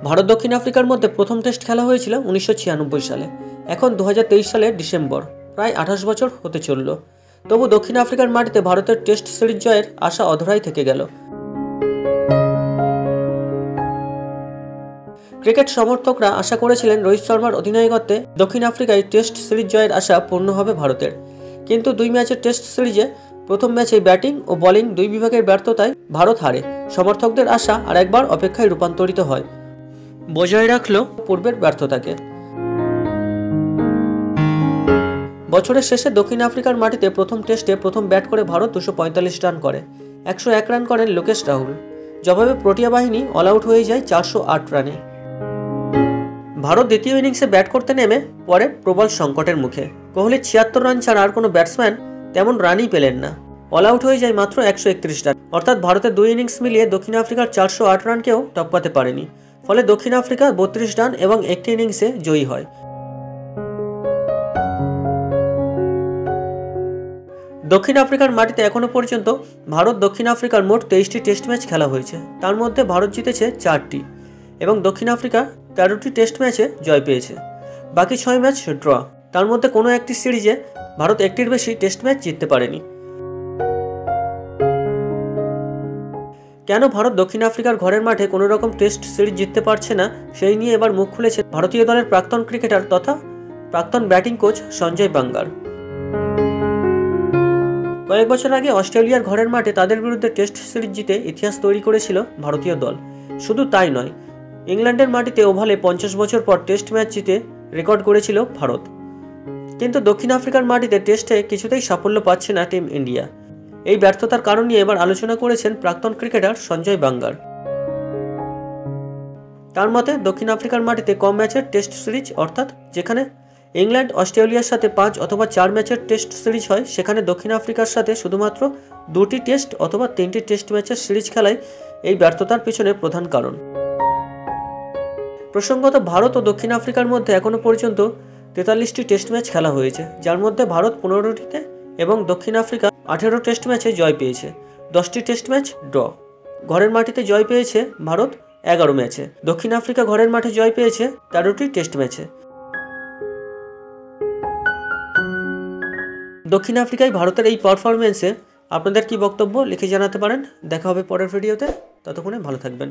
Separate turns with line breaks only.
ভারত দক্ষিণ আফ্রিকার মধ্যে প্রথম টেস্ট খেলা হয়েছিল 1996 সালে। এখন 2023 সালের ডিসেম্বর, প্রায় 28 বছর হতে চলল। তবু দক্ষিণ আফ্রিকার মাটিতে ভারতের টেস্ট সিরিজ জয়ের আশা অধরাই থেকে গেল। ক্রিকেট সমর্থকরা আশা করেছিলেন রোহিত শর্মার অধিনায়কত্বে দক্ষিণ আফ্রিকায় টেস্ট সিরিজ জয়ের আশা পূর্ণ হবে ভারতের। কিন্তু 2 ম্যাচের টেস্ট সিরিজে প্রথম ম্যাচে ব্যাটিং ও বোলিং দুই বিভাগের ব্যর্থতায় ভারত হারে। সমর্থকদের আশা আর একবার অপেক্ষায় রূপান্তরিত হয়, বজায় রাখল পূর্বের ব্যর্থতাকে। বছরের শেষে দক্ষিণ আফ্রিকার মাটিতে প্রথম টেস্টে প্রথম ব্যাট করে ভারত 245 রান করে। 101 রান করেন লোকেশ রাহুল। জবাবে প্রোটিয়া বাহিনী অল আউট হয়ে যায় 408 রানে। ভারত দ্বিতীয় ইনিংসে ব্যাট করতে নেমে পরে প্রবল সংকটের মুখে। কোহলির 76 রান ছাড়া আর কোনো ব্যাটসম্যান তেমন রানই পেলেন না। অল আউট হয়ে যায় মাত্র 131 রান। অর্থাৎ ভারতের 2 ইনিংস মিলিয়ে দক্ষিণ আফ্রিকার 408 রানকেও টপকাতে পারেনি। ফলে দক্ষিণ আফ্রিকা 32 রান এবং একটি ইনিংসে জয়ী হয়। দক্ষিণ আফ্রিকার মাটিতে এখনও পর্যন্ত ভারত দক্ষিণ আফ্রিকার মোট 23টি টেস্ট ম্যাচ খেলা হয়েছে। তার মধ্যে ভারত জিতেছে 4টি এবং দক্ষিণ আফ্রিকা 13টি টেস্ট ম্যাচে জয় পেয়েছে। বাকি 6 ম্যাচ ড্র। তার মধ্যে কোনো একটি সিরিজে ভারত একটির বেশি টেস্ট ম্যাচ জিততে পারেনি। কেন ভারত দক্ষিণ আফ্রিকার ঘরের মাঠে কোনো রকম টেস্ট সিরিজ জিততে পারছে না, সেই নিয়ে এবার মুখ খুলেছে ভারতীয় দলের প্রাক্তন ক্রিকেটার তথা প্রাক্তন ব্যাটিং কোচ সঞ্জয় বাঙ্গার। কয়েক বছর আগে অস্ট্রেলিয়ার ঘরের মাঠে তাদের বিরুদ্ধে টেস্ট সিরিজ জিতে ইতিহাস তৈরি করেছিল ভারতীয় দল। শুধু তাই নয়, ইংল্যান্ডের মাটিতে ওভালে 50 বছর পর টেস্ট ম্যাচ জিতে রেকর্ড করেছিল ভারত। কিন্তু দক্ষিণ আফ্রিকার মাটিতে টেস্টে কিছুতেই সাফল্য পাচ্ছে না টিম ইন্ডিয়া। এই ব্যর্থতার কারণ নিয়ে এবার আলোচনা করেছেন প্রাক্তন ক্রিকেটার সঞ্জয় বাঙ্গার। তার মতে দক্ষিণ আফ্রিকার মাটিতে কম ম্যাচের টেস্ট সিরিজ, অর্থাৎ যেখানে ইংল্যান্ড অস্ট্রেলিয়ার সাথে 5 অথবা 4 ম্যাচের টেস্ট সিরিজ হয়, সেখানে দক্ষিণ আফ্রিকার সাথে শুধুমাত্র 2টি টেস্ট অথবা 3টি টেস্ট ম্যাচের সিরিজ খেলাই এই ব্যর্থতার পিছনে প্রধান কারণ। প্রসঙ্গত, ভারত ও দক্ষিণ আফ্রিকার মধ্যে এখনও পর্যন্ত 43টি টেস্ট ম্যাচ খেলা হয়েছে, যার মধ্যে ভারত 15টিতে এবং দক্ষিণ আফ্রিকা 18 টেস্ট ম্যাচে জয় পেয়েছে। 10টি টেস্ট ম্যাচ ড্র। ঘরের মাটিতে জয় পেয়েছে ভারত 11 ম্যাচে। দক্ষিণ আফ্রিকা ঘরের মাঠে জয় পেয়েছে 13টি টেস্ট ম্যাচে। দক্ষিণ আফ্রিকায় ভারতের এই পারফরমেন্সে আপনাদের কি বক্তব্য লিখে জানাতে পারেন। দেখা হবে পরের ভিডিওতে। ততক্ষণে ভালো থাকবেন।